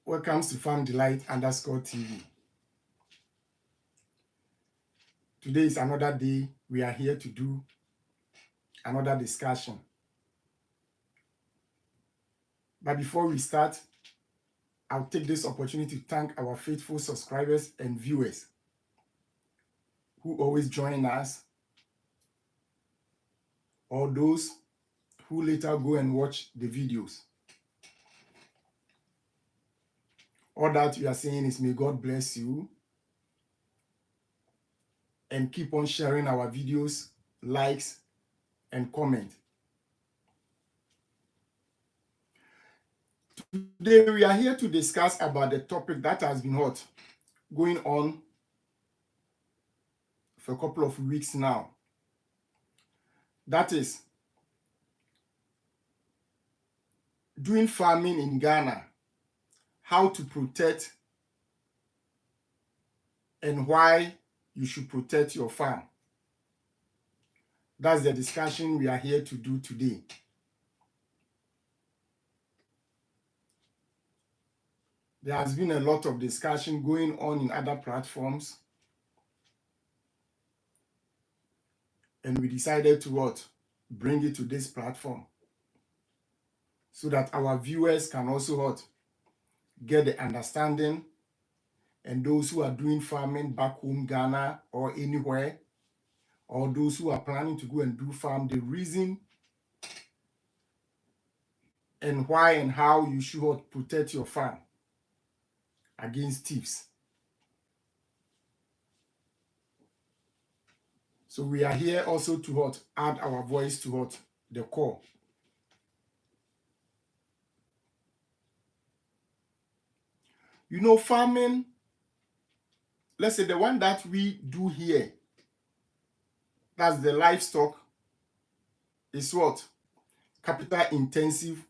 Welcome to Farm Delight _TV. Today is another day. We are here to do another discussion. But before we start, I'll take this opportunity to thank our faithful subscribers and viewers who always join us, or those who later go and watch the videos. All that we are saying is may God bless you and keep on sharing our videos, likes, and comment. Today we are here to discuss about the topic that has been hot, going on for a couple of weeks now. That is doing farming in Ghana, how to protect and why you should protect your farm. That's the discussion we are here to do today. There has been a lot of discussion going on in other platforms, and we decided to bring it to this platform so that our viewers can also get the understanding, and those who are doing farming back home, Ghana or anywhere, or those who are planning to go and do farm, the reason and why and how you should protect your farm against thieves. So we are here also to add our voice to the call. You know, farming, let's say the one that we do here, that's the livestock, is capital intensive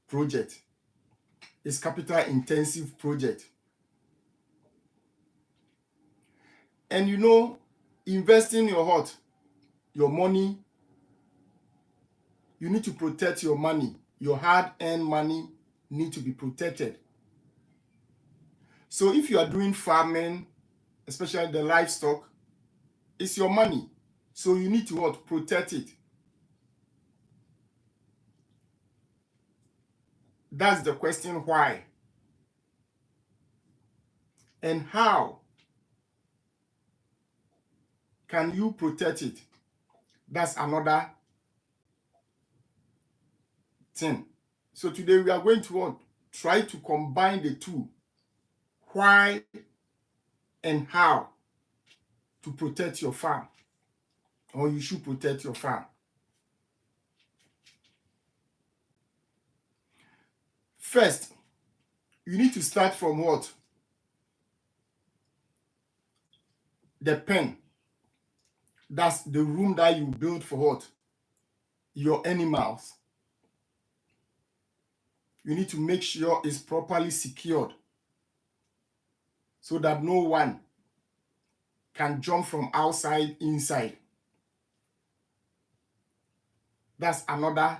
project. It's capital intensive project. And you know, investing your money, you need to protect your money. Your hard-earned money need to be protected. So if you are doing farming, especially the livestock, it's your money. So you need to protect it. That's the question, why? And how can you protect it? That's another thing. So today we are going to try to combine the two. Why and how to protect your farm, or you should protect your farm. First, you need to start from the pen. That's the room that you build for your animals. You need to make sure it's properly secured so that no one can jump from outside inside. That's another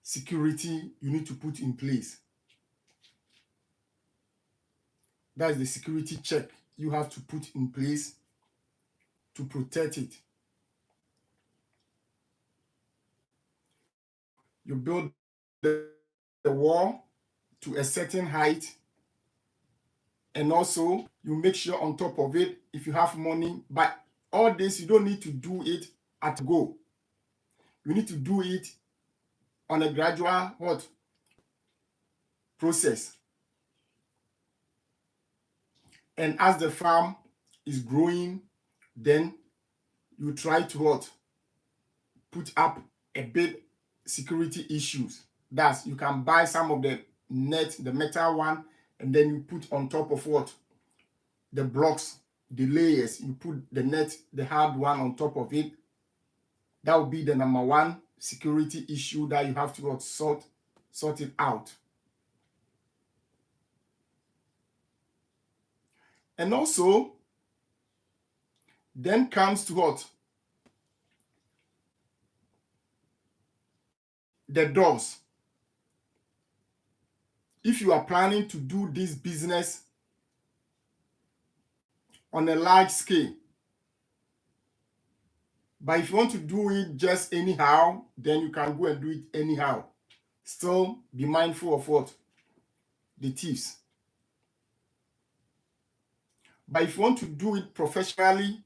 security you need to put in place. That's the security check you have to put in place to protect it. You build the wall to a certain height, and also you make sure on top of it, if you have money, but all this, you don't need to do it at go. You need to do it on a gradual process. And as the farm is growing, then you try to put up a bit security issues. That's, you can buy some of the net, the metal one, and then you put on top of the blocks, the layers, you put the net, the hard one on top of it. That would be the number one security issue that you have to sort it out. And also, then comes to the doors. if you are planning to do this business on a large scale, but if you want to do it just anyhow, then you can go and do it anyhow. Still be mindful of what? The thieves. But if you want to do it professionally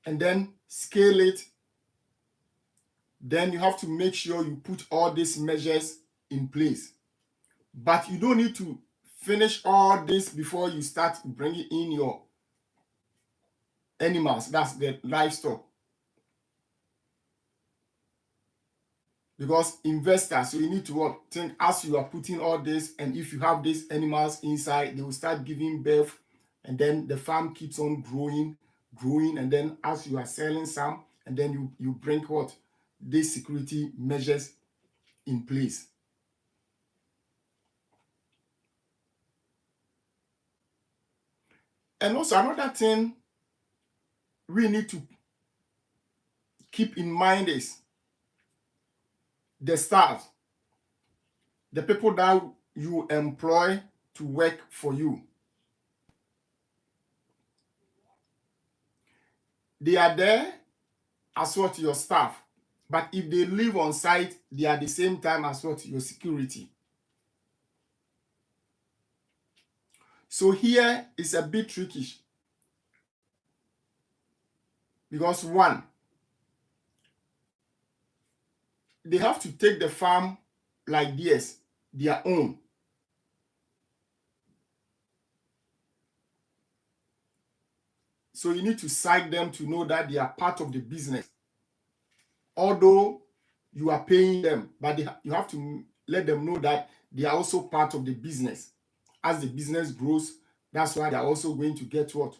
and then scale it, then you have to make sure you put all these measures in place. But you don't need to finish all this before you start bringing in your animals, that's the livestock. Because investors, so you need to what? Think as you are putting all this, and if you have these animals inside, they will start giving birth, and then the farm keeps on growing, and then as you are selling some, and then you bring what? These security measures in place. And also another thing we need to keep in mind is the staff, the people that you employ to work for you. They are there as what? Your staff. But if they live on site, they are the same time as what? Your security. So here is a bit tricky. Because one, they have to take the farm like this, their own. So you need to psych them to know that they are part of the business. Although you are paying them, but you have to let them know that they are also part of the business. As the business grows, that's why they are also going to get what?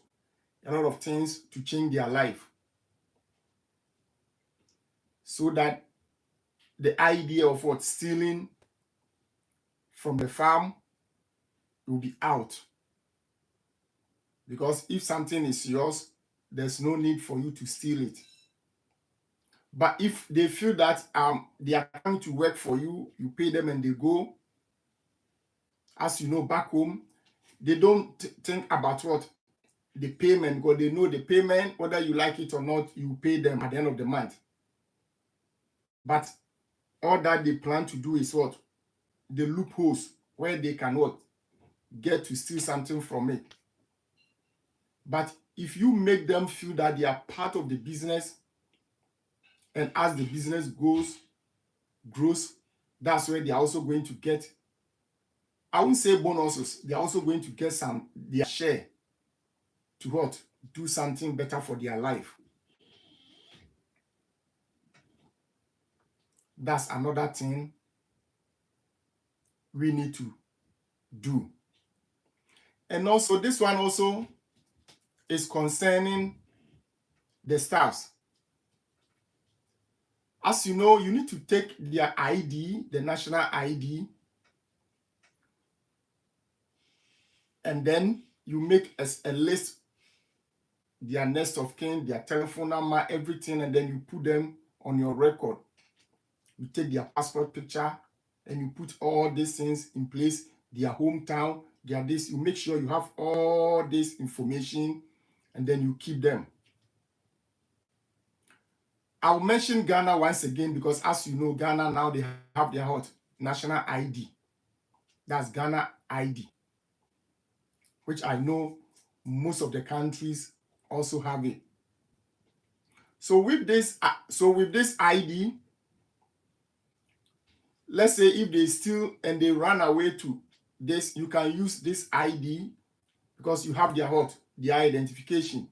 A lot of things to change their life. So that the idea of what? Stealing from the farm will be out. Because if something is yours, there's no need for you to steal it. But if they feel that they are coming to work for you, you pay them and they go, as you know, back home, they don't think about what? The payment, because they know the payment, whether you like it or not, you pay them at the end of the month. But all that they plan to do is what? The loopholes where they can what? Get to steal something from it. But if you make them feel that they are part of the business, and as the business grows, that's where they're also going to get, I wouldn't say bonuses, they're also going to get their share to what? Do something better for their life. That's another thing we need to do. And also, this one also is concerning the staffs. As you know, you need to take their ID, the national ID, and then you make a list, their next of kin, their telephone number, everything, and then you put them on your record. You take their passport picture and you put all these things in place, their hometown, their this. You make sure you have all this information and then you keep them. I'll mention Ghana once again because as you know, Ghana now they have their national ID. That's Ghana ID, which I know most of the countries also have it. So with this ID, let's say if they steal and they run away to this, you can use this ID because you have their identification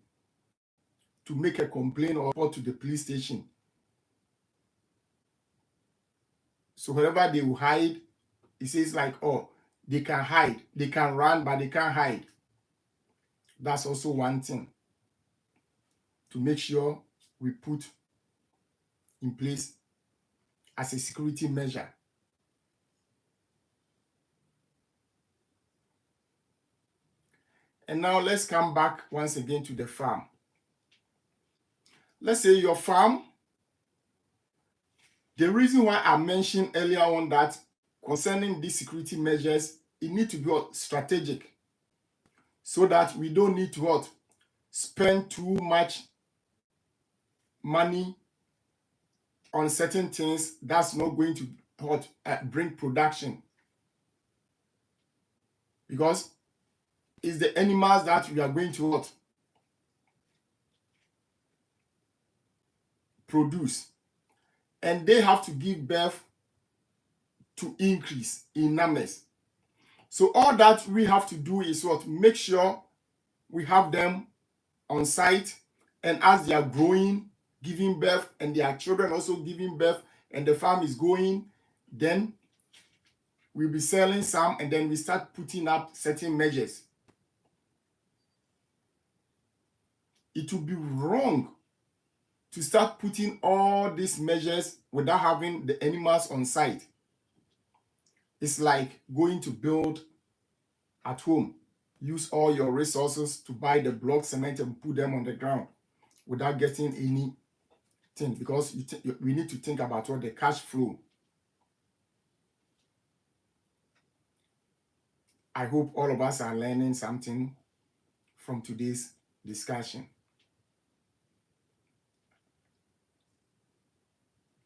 to make a complaint or report to the police station. So wherever they will hide, it says like, oh, they can hide, they can run, but they can't hide. That's also one thing to make sure we put in place as a security measure. And now let's come back once again to the farm. Let's say your farm, the reason why I mentioned earlier on that concerning these security measures it need to be what, strategic, so that we don't need to what, spend too much money on certain things that's not going to what, bring production, because it's the animals that we are going to what, produce, and they have to give birth to increase in numbers. So all that we have to do is what, make sure we have them on site, and as they are growing, giving birth, and their children also giving birth, and the farm is going, then we'll be selling some, and then we start putting up certain measures. It would be wrong to start putting all these measures without having the animals on site. It's like going to build at home. Use all your resources to buy the block cement and put them on the ground without getting anything, because we need to think about what the cash flow. I hope all of us are learning something from today's discussion.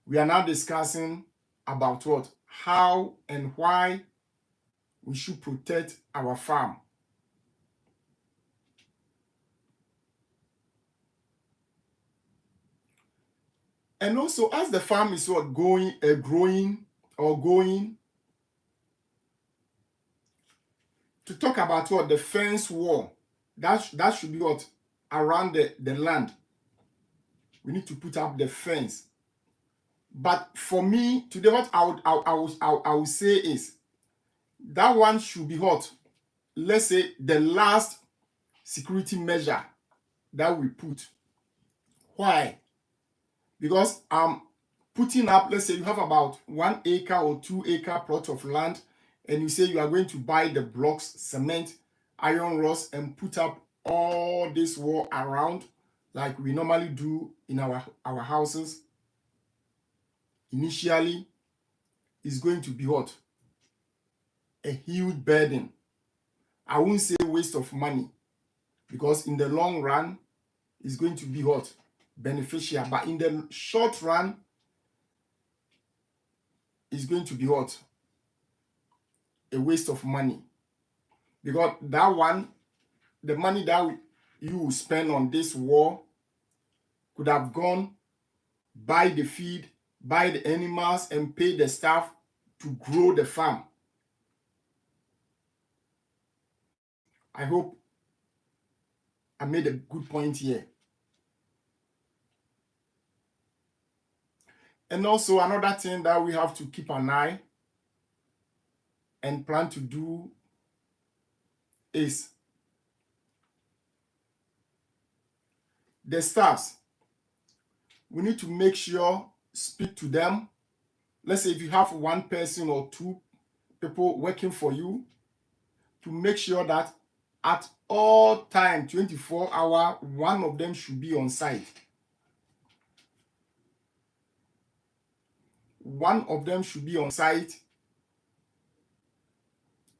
We are now discussing about what, how and why we should protect our farm. And also, as the farm is what, growing, to talk about what, the fence wall, that should be what, around the land. We need to put up the fence. But for me today, what I would say is that one should be what, let's say, the last security measure that we put. Why? Because putting up, let's say you have about 1 acre or 2 acre plot of land, and you say you are going to buy the blocks, cement, iron rods, and put up all this wall around like we normally do in our houses. Initially, it's going to be what, a huge burden. I won't say waste of money, because in the long run, it's going to be what, beneficial. But in the short run, it's going to be what, a waste of money. Because that one, the money that you will spend on this wall could have gone buy the feed, buy the animals, and pay the staff to grow the farm. I hope I made a good point here. And also another thing that we have to keep an eye and plan to do is the staffs. We need to make sure, speak to them. Let's say if you have one person or two people working for you, to make sure that at all time, 24 hours, one of them should be on site. One of them should be on site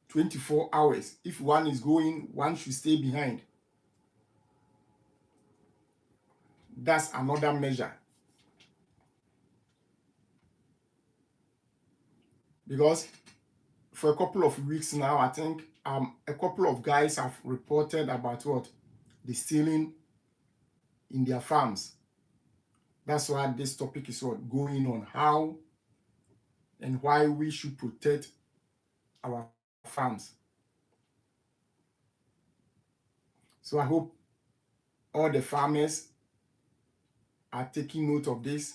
24 hours. If one is going, one should stay behind. That's another measure. Because for a couple of weeks now, I think a couple of guys have reported about what, the stealing in their farms. That's why this topic is what, going on, how and why we should protect our farms. So I hope all the farmers are taking note of this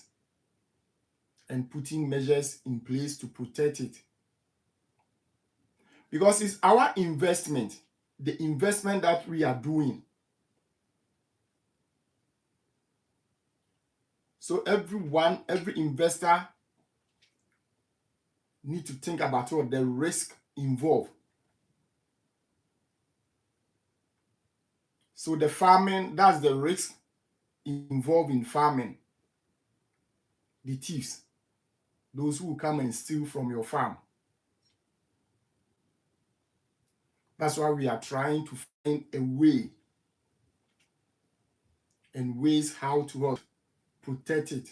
and putting measures in place to protect it. Because it's our investment, the investment that we are doing. So every investor need to think about what the risk involved. So the farming, that's the risk involved in farming. The thieves, those who come and steal from your farm. That's why we are trying to find a way and ways how to protect it.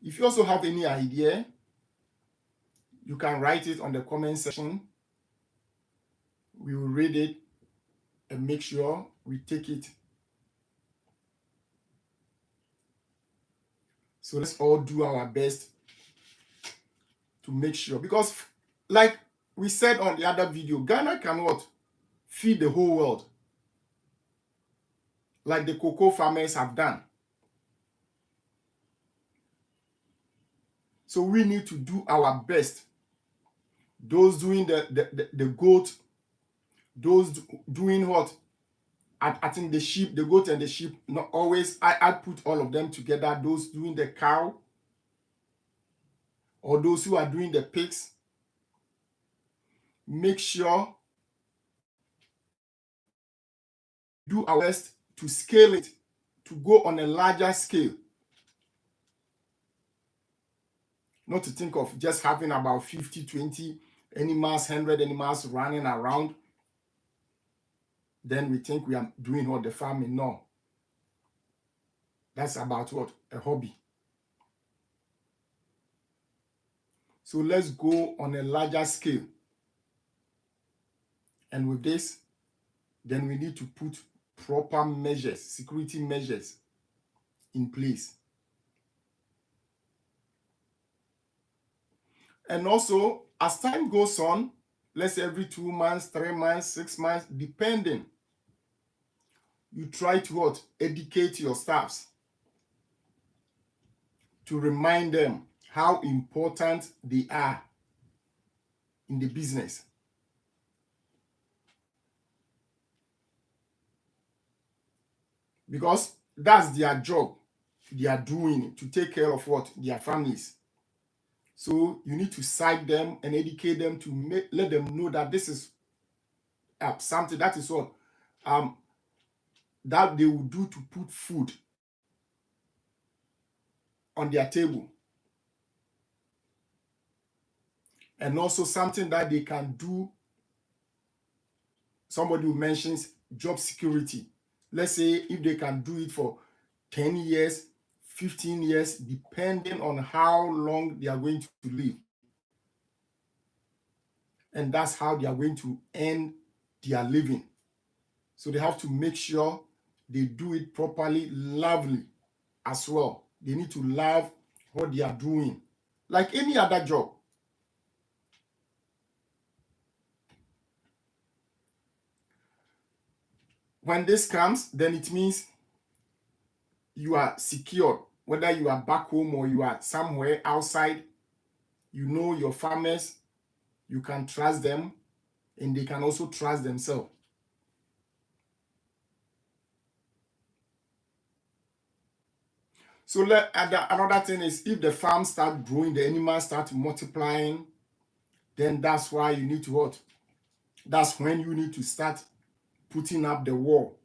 If you also have any idea, you can write it on the comment section. We will read it and make sure we take it. So let's all do our best to make sure, because like we said on the other video, Ghana cannot feed the whole world like the cocoa farmers have done. So we need to do our best. Those doing the goat, those doing what? I think the sheep, the goat and the sheep, not always, I put all of them together. Those doing the cow, or those who are doing the pigs, make sure do our best to scale it, to go on a larger scale. Not to think of just having about 50, 20 animals, 100 animals running around. Then we think we are doing what the farming. No. That's about what? A hobby. So let's go on a larger scale. And with this, then we need to put proper measures, security measures in place. And also, as time goes on, let's say every 2 months, 3 months, 6 months, depending, you try to what? Educate your staffs to remind them how important they are in the business. Because that's their job. They are doing to take care of what? Their families. So you need to cite them and educate them to let them know that this is something that is what that they will do to put food on their table. And also something that they can do. Somebody who mentions job security. Let's say if they can do it for 10 years, 15 years, depending on how long they are going to live. And that's how they are going to earn their living. So they have to make sure they do it properly, lovely as well. They need to love what they are doing, like any other job. When this comes, then it means you are secure. Whether you are back home or you are somewhere outside, you know your farmers, you can trust them, and they can also trust themselves. So another thing is, if the farm start growing, the animals start multiplying, then that's why you need to what? That's when you need to start putting up the wall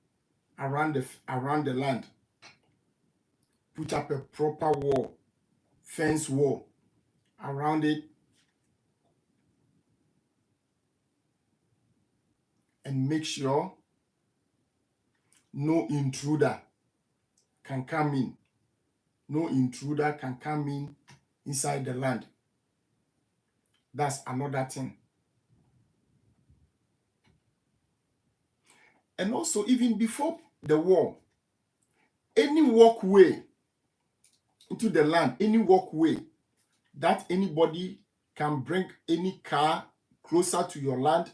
around the land. Put up a proper wall, fence wall around it, and make sure no intruder can come in. No intruder can come in inside the land. That's another thing. And also, even before the wall, any walkway into the land, any walkway that anybody can bring any car closer to your land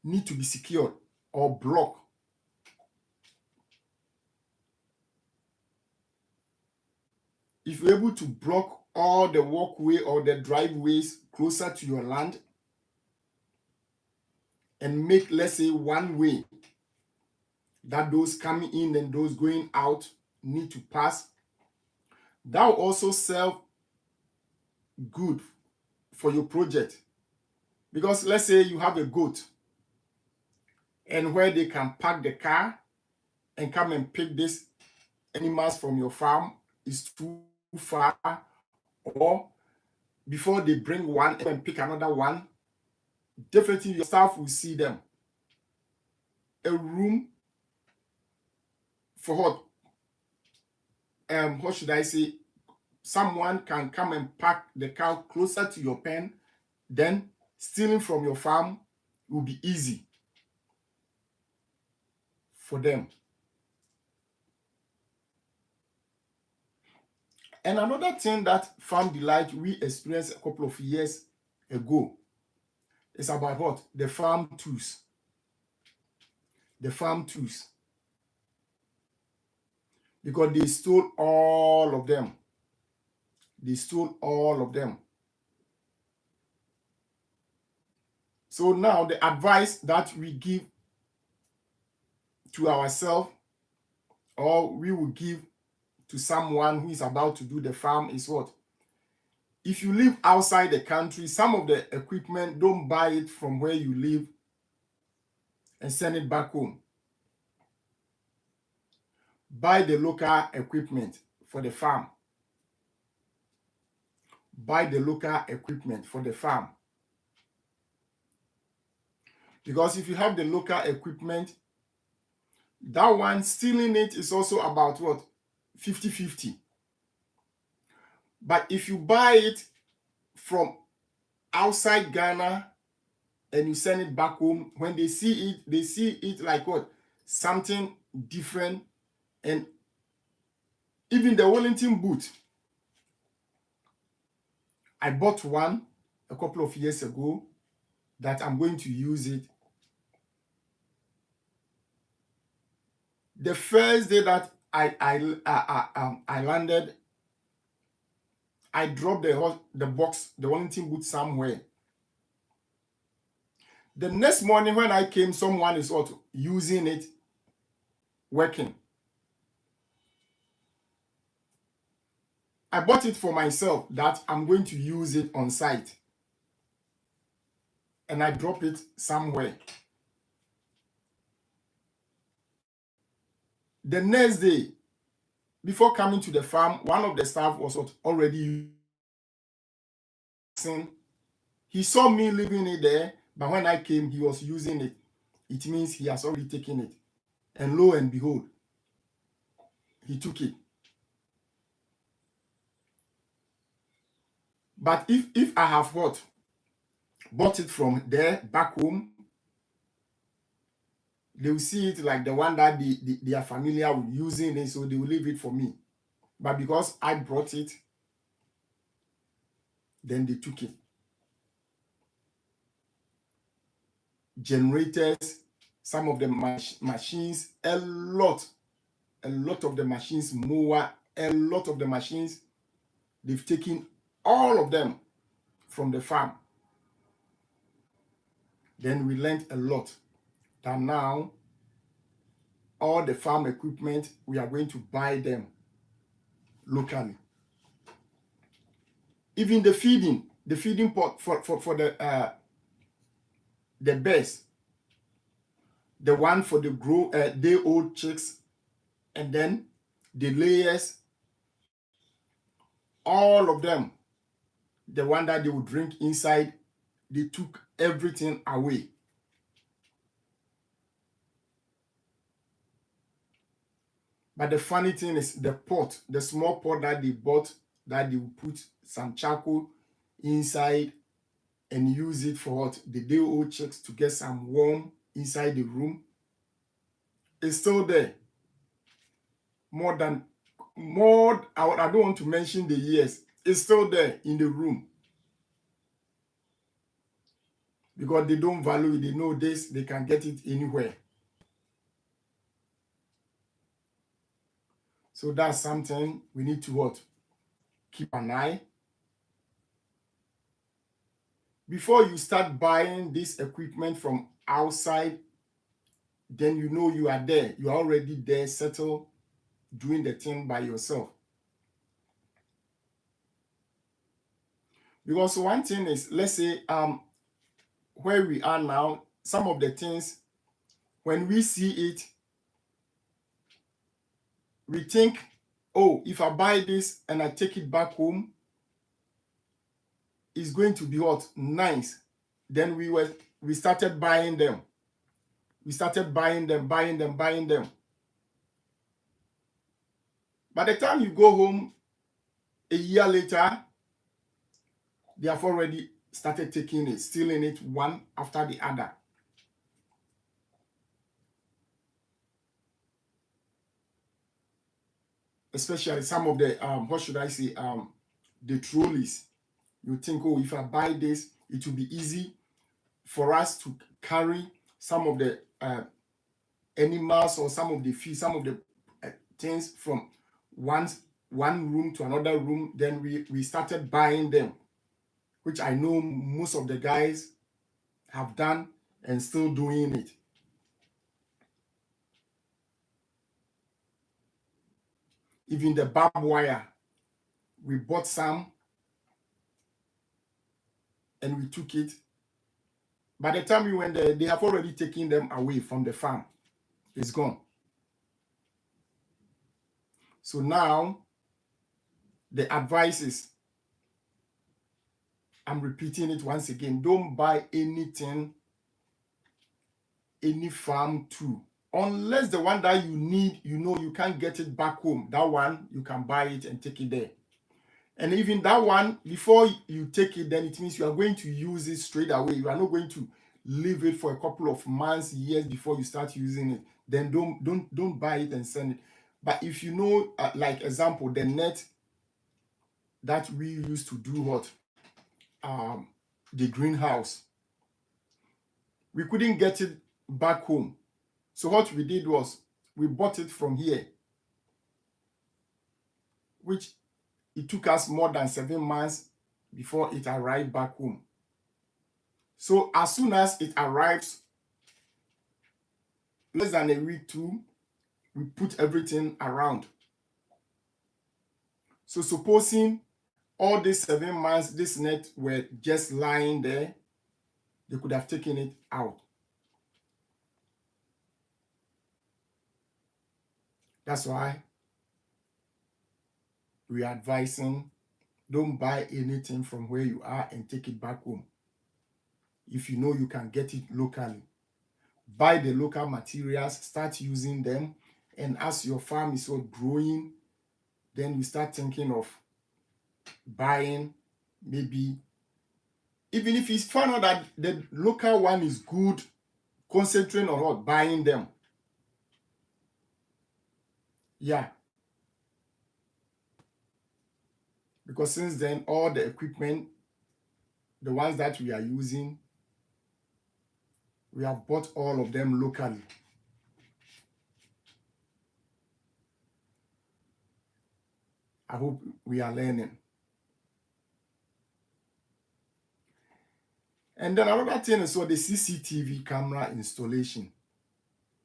need to be secured or blocked. If you're able to block all the walkway or the driveways closer to your land and make, let's say, one way that those coming in and those going out need to pass, that will also serve good for your project. Because let's say you have a goat and where they can park the car and come and pick these animals from your farm is too far, or before they bring one and pick another one, definitely your staff will see them. A room for what should I say? Someone can come and park the car closer to your pen, then stealing from your farm will be easy for them. And another thing that Farm Delight we experienced a couple of years ago is about what? The farm tools. The farm tools. Because they stole all of them. They stole all of them. So now the advice that we give to ourselves, or we will give to someone who is about to do the farm, is what? If you live outside the country, some of the equipment, don't buy it from where you live and send it back home. Buy the local equipment for the farm. Buy the local equipment for the farm. Because if you have the local equipment, that one, stealing it is also about what? 50-50. But if you buy it from outside Ghana and you send it back home, when they see it like what? Something different. And even the Wellington boot, I bought one a couple of years ago that I'm going to use it. The first day that I landed, I dropped the box, the Wellington boot somewhere. The next morning when I came, someone is also using it, working. I bought it for myself that I'm going to use it on site. And I dropped it somewhere. The next day, before coming to the farm, one of the staff was already using. He saw me leaving it there, but when I came, he was using it. It means he has already taken it. And lo and behold, he took it. But if I have what? Bought it from there back home, they will see it like the one that they are familiar with using it, so they will leave it for me. But because I brought it, then they took it. Generators, some of the machines, a lot of the machines, mower, a lot of the machines, they've taken all of them from the farm. Then we learned a lot that now all the farm equipment, we are going to buy them locally. Even the feeding pot for the birds, the one for the day-old chicks, and then the layers, all of them, the one that they would drink inside, they took everything away. But the funny thing is the pot, the small pot that they bought, that they would put some charcoal inside and use it for what? The day-old chicks to get some warm inside the room. It's still there. I don't want to mention the years. It's still there in the room. Because they don't value it. They know this, they can get it anywhere. So that's something we need to what? Keep an eye. Before you start buying this equipment from outside, then you know you are there. You are already there, settled, doing the thing by yourself. Because one thing is, let's say where we are now, some of the things, when we see it, we think, oh, if I buy this and I take it back home, it's going to be what? Nice. Then we were we started buying them. We started buying them. By the time you go home a year later, they have already started taking it, stealing it one after the other. Especially some of the, what should I say, the trolleys. You think, oh, if I buy this, it will be easy for us to carry some of the animals or some of the fish, some of the things from one room to another room. Then we started buying them, which I know most of the guys have done and still doing it. Even the barbed wire, we bought some and we took it. By the time we went there, they have already taken them away from the farm. It's gone. So now the advice is, I'm repeating it once again, don't buy anything, any farm tool, unless the one that you need, you know you can't get it back home. That one, you can buy it and take it there. And even that one, before you take it, then it means you are going to use it straight away. You are not going to leave it for a couple of months, years before you start using it. Then don't buy it and send it. But if you know, like example, the net that we used to do what, the greenhouse, we couldn't get it back home. So what we did was we bought it from here, which it took us more than 7 months before it arrived back home. So as soon as it arrives, less than a week too, we put everything around. So supposing all these 7 months, this net were just lying there, they could have taken it out. That's why we are advising, don't buy anything from where you are and take it back home. If you know you can get it locally, buy the local materials, start using them, and as your farm is all growing, then you start thinking of buying, maybe, even if it's found out that the local one is good, concentrating on what, buying them. Yeah. Because since then, all the equipment, the ones that we are using, we have bought all of them locally. I hope we are learning. And then another thing is the CCTV camera installation.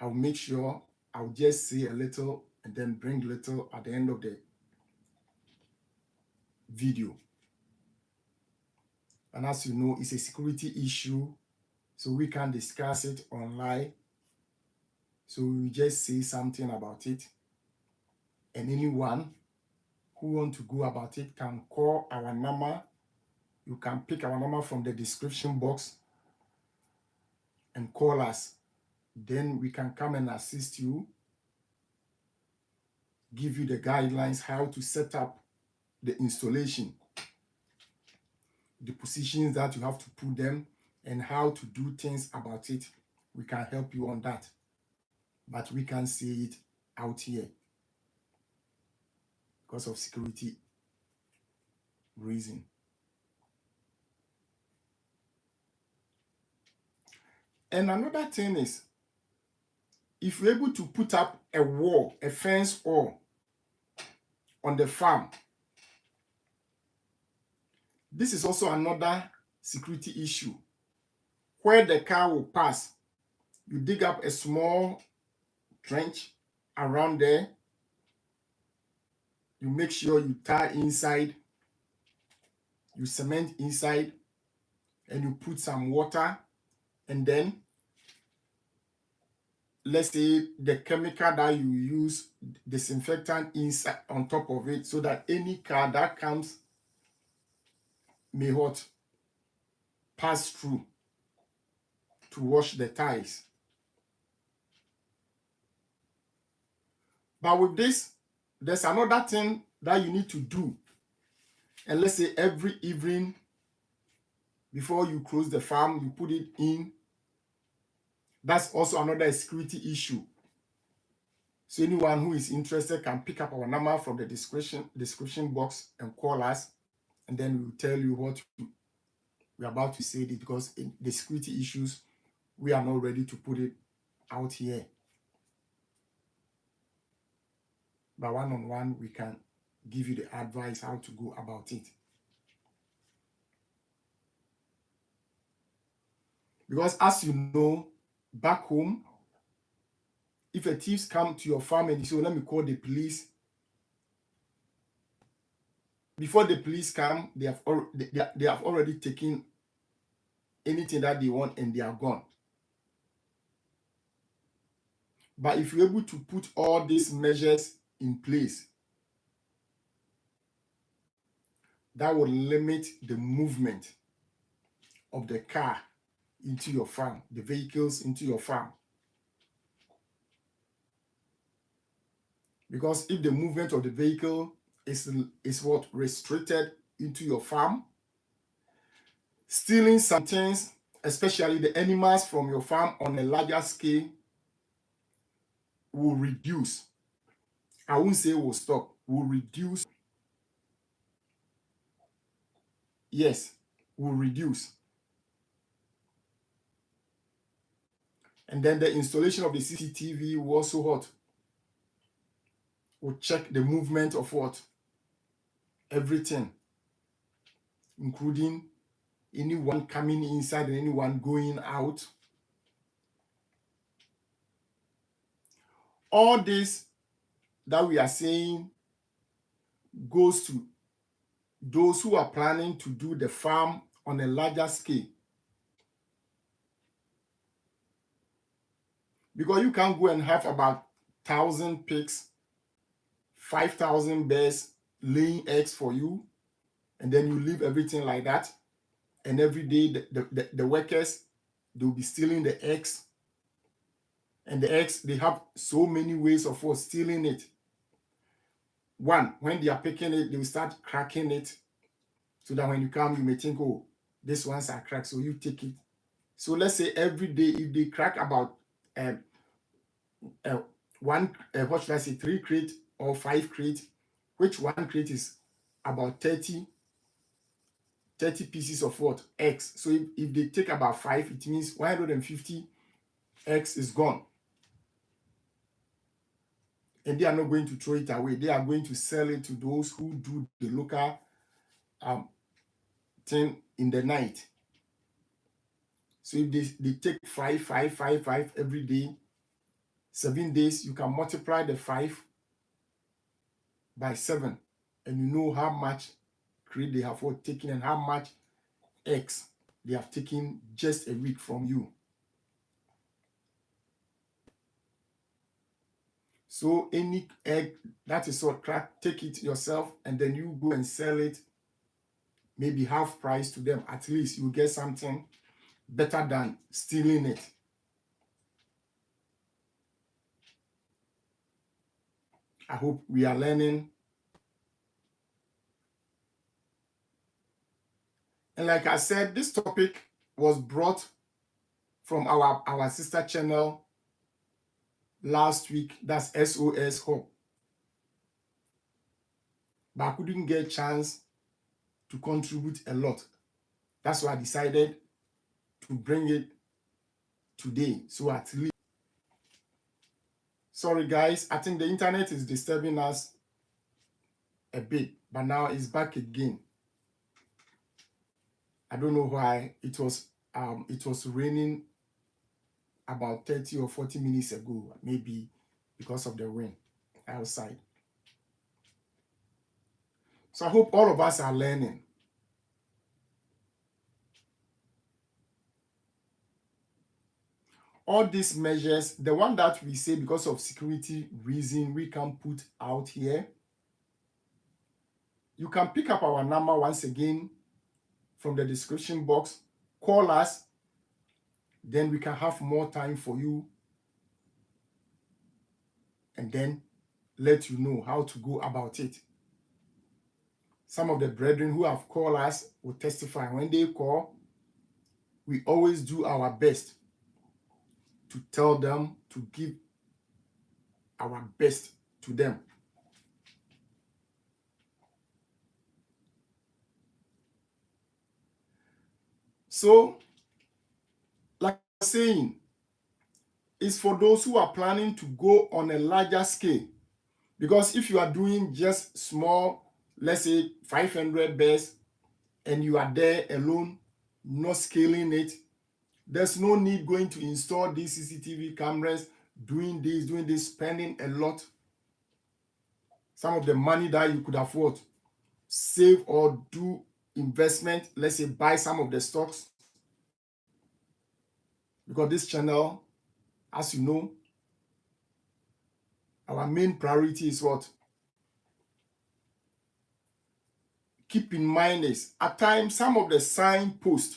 I'll make sure I'll just say a little and then bring little at the end of the video. And as you know, it's a security issue, so we can discuss it online. So we just say something about it. And anyone who want to go about it can call our number. You can pick our number from the description box and call us. Then we can come and assist you, give you the guidelines how to set up the installation, the positions that you have to put them, and how to do things about it. We can help you on that, but we can't say it out here because of security reason. And another thing is, if you're able to put up a wall, a fence wall on the farm, this is also another security issue. Where the car will pass, you dig up a small trench around there. You make sure you tar inside, you cement inside, and you put some water, and then let's say the chemical that you use, disinfectant inside on top of it, so that any car that comes may what pass through. to wash the tiles. But with this, there's another thing that you need to do. And let's say every evening before you close the farm, you put it in. That's also another security issue. So anyone who is interested can pick up our number from the description box and call us, and then we'll tell you what we're about to say, because in the security issues, we are not ready to put it out here. But one-on-one, we can give you the advice how to go about it. Because as you know, back home, if a thief come to your farm and you say, let me call the police, before the police come, they have already taken anything that they want and they are gone. But if you're able to put all these measures in place, that will limit the movement of the car into your farm, the vehicles into your farm. Because if the movement of the vehicle is what restricted into your farm, stealing some things, especially the animals from your farm on a larger scale, will reduce. I won't say will stop, will reduce. Yes, will reduce. And then the installation of the CCTV will also what? Will check the movement of what? Everything, including anyone coming inside and anyone going out. All this that we are saying goes to those who are planning to do the farm on a larger scale. Because you can't go and have about 1,000 pigs, 5,000 bears laying eggs for you, and then you leave everything like that. And every day the workers, they'll be stealing the eggs. And the eggs, they have so many ways of stealing it. One, when they are picking it, they will start cracking it, so that when you come, you may think, oh, these ones are cracked, so you take it. So let's say every day, if they crack about what should I say, 3 crate or 5 crate, which 1 crate is about 30 pieces of what? Eggs. So if they take about 5, it means 150 eggs is gone. And they are not going to throw it away. They are going to sell it to those who do the local thing in the night. So if they take 5 every day, 7 days, you can multiply the 5 by 7, and you know how much crate they have taken and how much eggs they have taken just a week from you. So any egg that is cracked, take it yourself, and then you go and sell it, maybe half price to them. At least you get something better than stealing it. I hope we are learning. And like I said, this topic was brought from our sister channel last week. That's SOS Hope. But I couldn't get a chance to contribute a lot. That's why I decided to bring it today. So at least, sorry guys, I think the internet is disturbing us a bit, but now it's back again. I don't know why. It was raining about 30 or 40 minutes ago, maybe because of the rain outside. So I hope all of us are learning. All these measures, the one that we say because of security reason we can put out here, you can pick up our number once again from the description box. Call us. then we can have more time for you and then let you know how to go about it. Some of the brethren who have called us will testify. When they call, we always do our best to tell them to give our best to them. So, like I was saying, it's for those who are planning to go on a larger scale. Because if you are doing just small, let's say 500 bears, and you are there alone, not scaling it, there's no need going to install these CCTV cameras, doing this, spending a lot. Some of the money that you could afford, save or do investment, let's say buy some of the stocks. Because this channel, as you know, our main priority is what? Keep in mind is, at times, some of the signposts,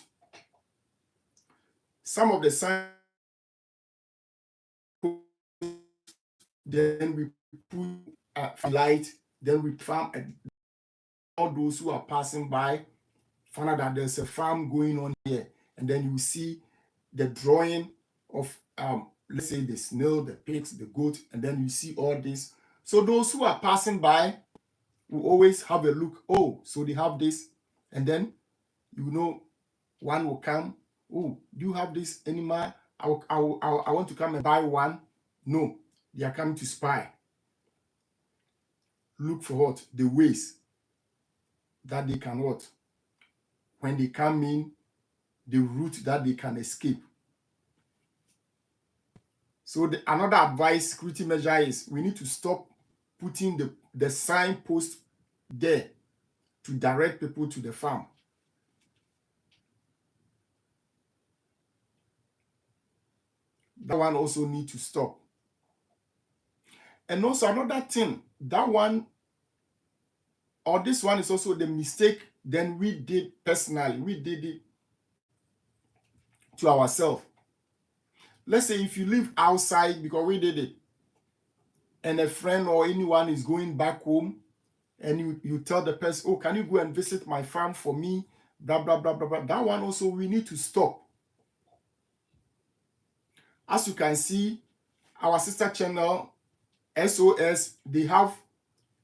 then we put a light, then we farm, and all those who are passing by find out that there's a farm going on here, and then you see the drawing of let's say the snail, the pigs, the goat, and then you see all this. So those who are passing by will always have a look. Oh, so they have this, and then you know one will come. Oh, do you have this animal? I want to come and buy one. No, they are coming to spy. Look for what? The ways that they can what? When they come in, the route that they can escape. So another advice, security measure is we need to stop putting the signpost there to direct people to the farm. That one also need to stop. And also another thing, that one or this one is also the mistake then we did personally. We did it to ourselves. Let's say if you live outside, because we did it, and a friend or anyone is going back home, and you tell the person, oh, can you go and visit my farm for me? Blah, blah, blah, blah, blah. That one also we need to stop. As you can see, our sister channel, SOS, they have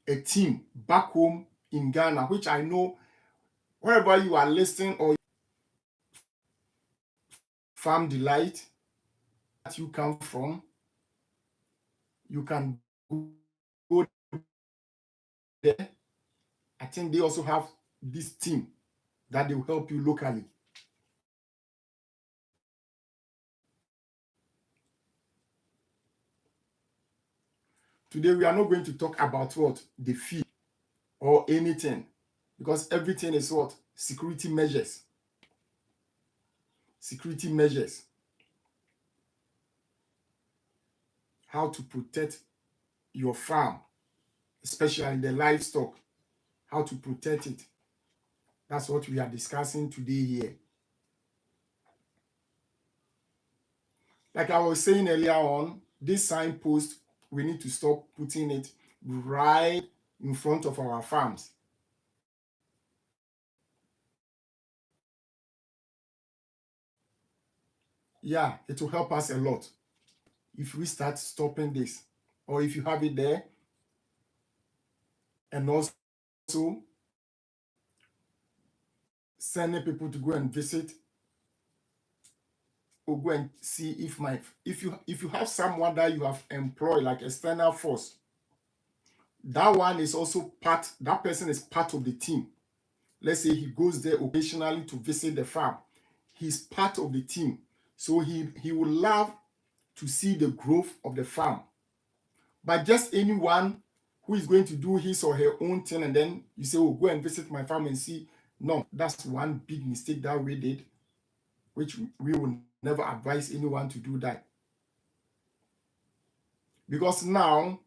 a team back home in Ghana, which I know wherever you are listening or Farm Delight that you come from, you can go there. I think they also have this team that they will help you locally. Today, we are not going to talk about what? The fee or anything, because everything is what? Security measures. Security measures. How to protect your farm, especially the livestock. How to protect it. That's what we are discussing today here. Like I was saying earlier on, this signpost, we need to stop putting it right in front of our farms. Yeah, it will help us a lot if we start stopping this, or if you have it there, and also sending people to go and visit or go and see if you have someone that you have employed like external force, that one is also that person is part of the team. Let's say he goes there occasionally to visit the farm. He's part of the team. So he would love to see the growth of the farm. But just anyone who is going to do his or her own thing and then you say, oh, go and visit my farm and see. No, that's one big mistake that we did, which we will never advise anyone to do that. Because now,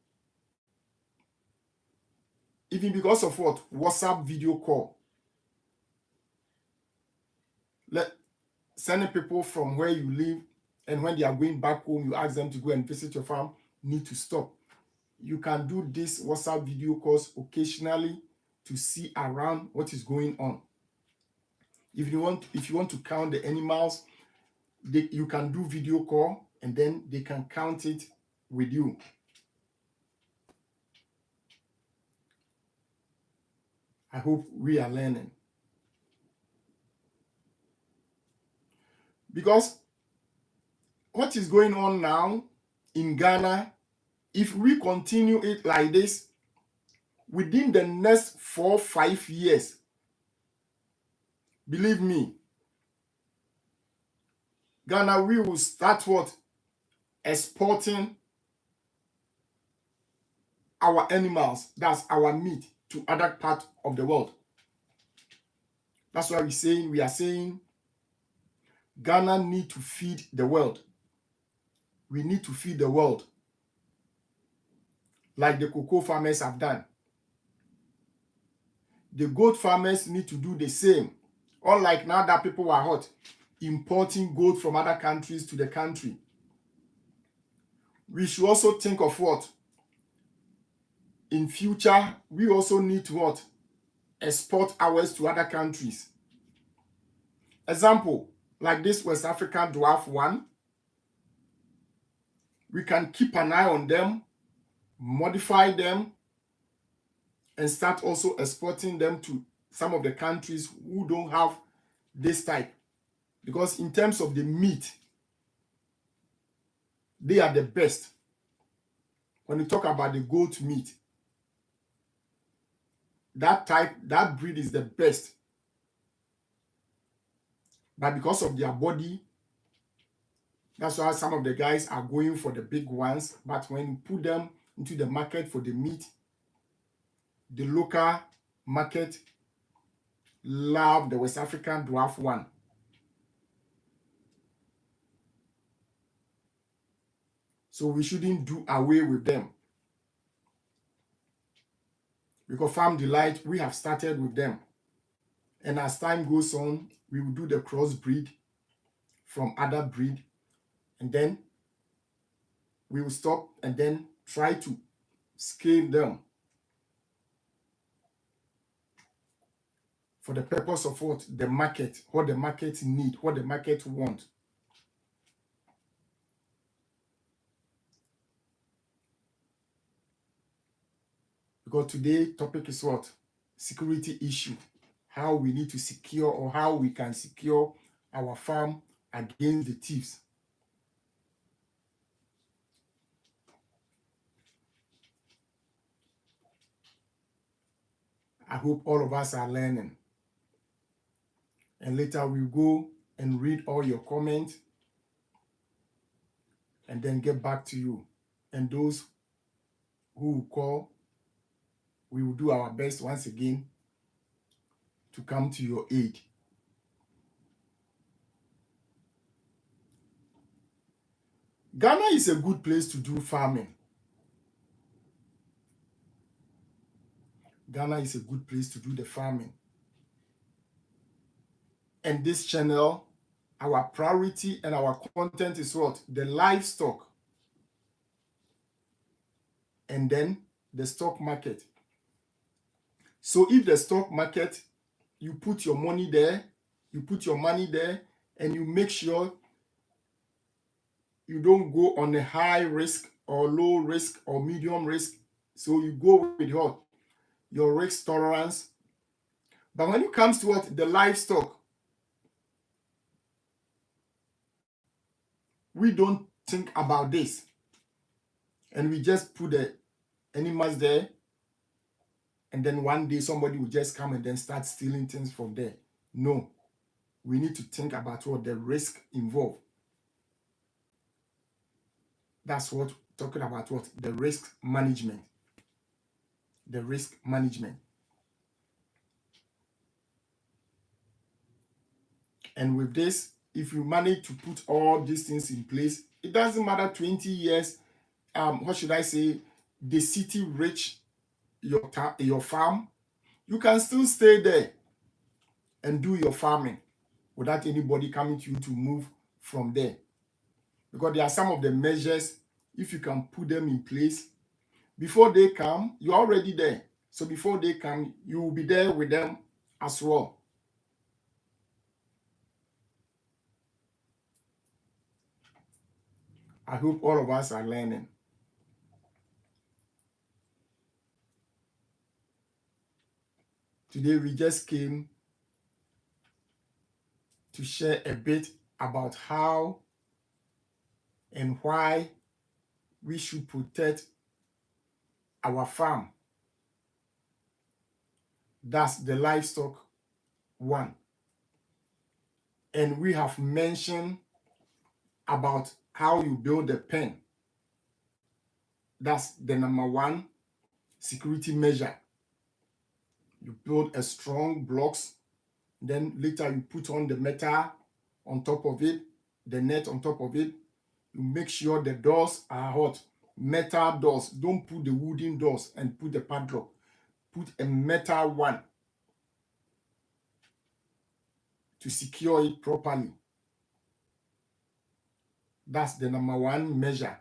even because of what? WhatsApp video call. sending people from where you live, and when they are going back home, you ask them to go and visit your farm, need to stop. You can do this WhatsApp video calls occasionally to see around what is going on. If you want to count the animals, you can do video call, and then they can count it with you. I hope we are learning. Because what is going on now in Ghana, if we continue it like this, within the next 4-5 years, believe me, Ghana, we will start what? Exporting our animals, that's our meat, to other parts of the world. That's why we are saying Ghana need to feed the world. We need to feed the world like the cocoa farmers have done. The goat farmers need to do the same. Unlike now that people are importing goat from other countries to the country. We should also think of what? In future, we also need to what? Export ours to other countries. Example, like this West African dwarf one, we can keep an eye on them, modify them, and start also exporting them to some of the countries who don't have this type. Because in terms of the meat, they are the best. When you talk about the goat meat, that breed is the best. But because of their body, that's why some of the guys are going for the big ones. But when you put them into the market for the meat, the local market love the West African dwarf one. So we shouldn't do away with them. Because Farm Delight, we have started with them. And as time goes on, we will do the crossbreed from other breed. And then we will stop and then try to scale them for the purpose of what the market need, what the market want. Because today topic is what? Security issue. How we need to secure, or how we can secure our farm against the thieves. I hope all of us are learning. And later we'll go and read all your comments and then get back to you. And those who will call, we will do our best once again to come to your aid. Ghana is a good place to do farming. Ghana is a good place to do the farming. And this channel, our priority and our content is what? The livestock. And then the stock market. So if the stock market, you put your money there, and you make sure you don't go on a high risk or low risk or medium risk. So you go with your risk tolerance. But when it comes to what? The livestock, we don't think about this. And we just put the animals there. And then one day somebody will just come and then start stealing things from there. No. We need to think about what the risk involved. That's what talking about what? The risk management. The risk management. And with this, if you manage to put all these things in place, it doesn't matter 20 years, what should I say, the city reach your farm, you can still stay there and do your farming. without anybody coming to you to move from there. Because there are some of the measures, if you can put them in place, before they come, you're already there. So before they come, you will be there with them as well. I hope all of us are learning. Today we just came to share a bit about how and why we should protect our farm. That's the livestock one. And we have mentioned about how you build a pen. That's the number one security measure. You build a strong blocks, then later you put on the metal on top of it, the net on top of it. You make sure the doors are hot. Metal doors. Don't put the wooden doors and put the padlock. Put a metal one to secure it properly. That's the number one measure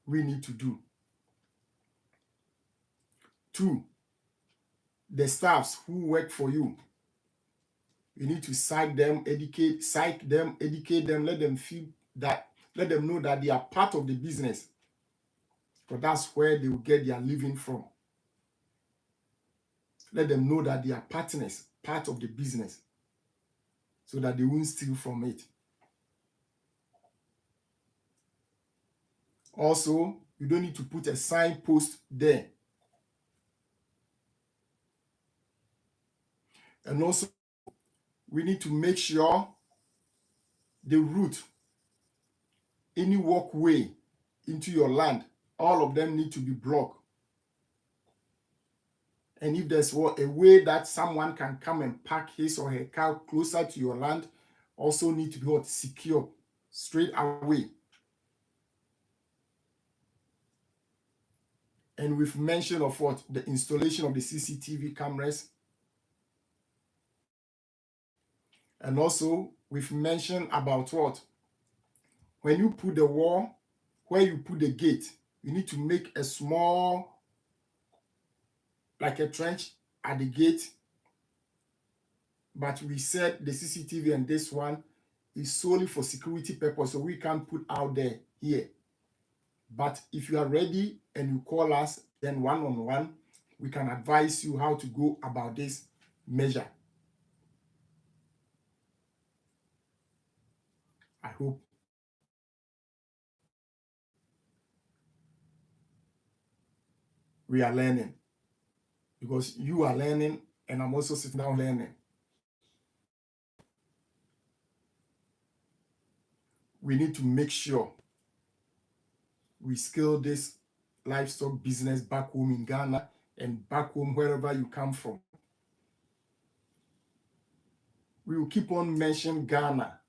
we need to do. 2, the staffs who work for you. You need to psych them, educate them, let them feel that, let them know that they are part of the business. Because that's where they will get their living from. Let them know that they are partners, part of the business, so that they won't steal from it. Also, you don't need to put a signpost there. And also, we need to make sure the route, any walkway into your land, all of them need to be blocked. And if there's a way that someone can come and park his or her car closer to your land, also need to be secure straight away. And we've mentioned of what? The installation of the CCTV cameras. And also, we've mentioned about what? When you put the wall, where you put the gate, you need to make a small, like a trench at the gate. But we said the CCTV and this one is solely for security purpose, so we can't put out there here. But if you are ready and you call us, then one-on-one, we can advise you how to go about this measure. I hope we are learning, because you are learning and I'm also sitting down learning. We need to make sure we scale this livestock business back home in Ghana and back home wherever you come from. We will keep on mentioning Ghana,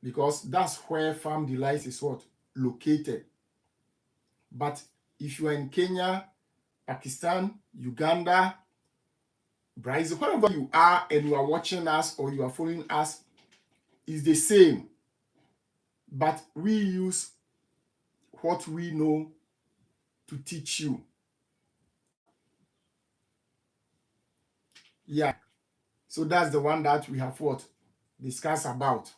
because that's where Farm Delights is what? Located. But if you are in Kenya, Pakistan, Uganda, Brazil, wherever you are and you are watching us or you are following us, is the same. But we use what we know to teach you. Yeah. So that's the one that we have what? Discussed about.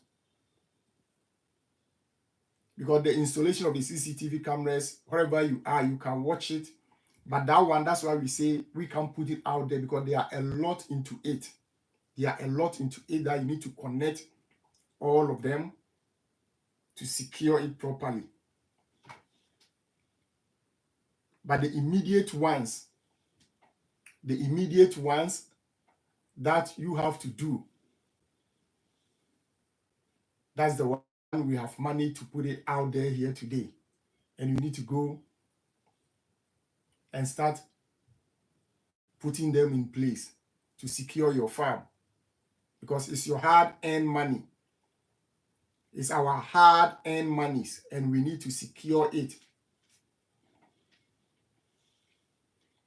Because the installation of the CCTV cameras, wherever you are, you can watch it. But that one, that's why we say we can't put it out there, because there are a lot into it. There are a lot into it that you need to connect all of them to secure it properly. But the immediate ones that you have to do, that's the one we have managed to put it out there here today. And you need to go and start putting them in place to secure your farm, because it's your hard-earned money. It's our hard-earned monies, and we need to secure it.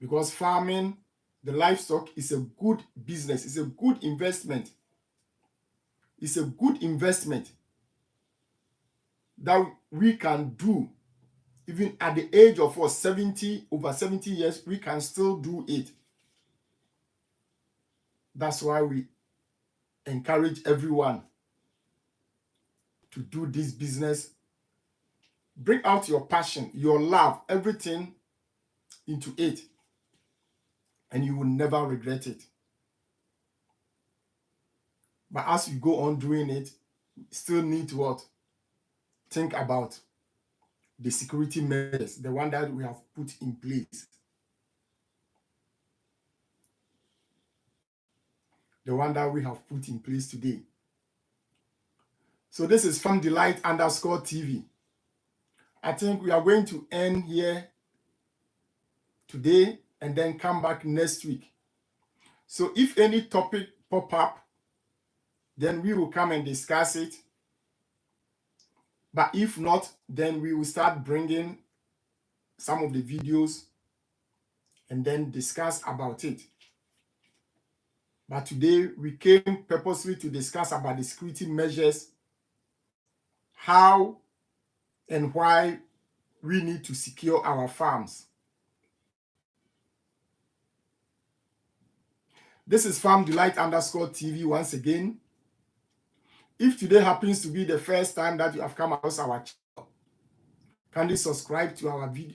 Because farming, the livestock, is a good business. It's a good investment. It's a good investment that we can do. Even at the age of over 70 years, we can still do it. That's why we encourage everyone to do this business. Bring out your passion, your love, everything into it, and you will never regret it. But as you go on doing it, still need to what? Think about the security measures, the one that we have put in place. The one that we have put in place today. So this is Farm Delight _TV. I think we are going to end here today and then come back next week. So if any topic pop up, then we will come and discuss it. But if not, then we will start bringing some of the videos and then discuss about it. But today we came purposely to discuss about the security measures, how and why we need to secure our farms. This is Farm Delight _TV once again. If today happens to be the first time that you have come across our channel, kindly subscribe to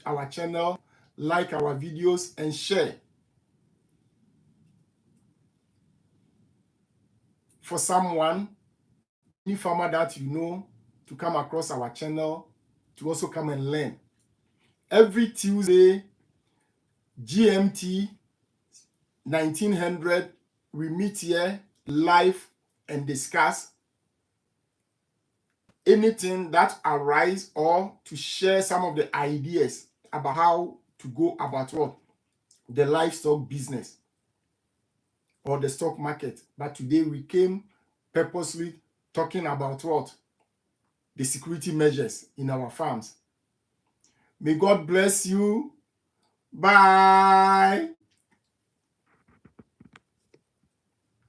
our channel, like our videos, and share. For someone, any farmer that you know, to come across our channel, to also come and learn. Every Tuesday, GMT 1900, we meet here live and discuss anything that arise, or to share some of the ideas about how to go about what? The livestock business or the stock market. But today we came purposely talking about what? The security measures in our farms. May God bless you. Bye.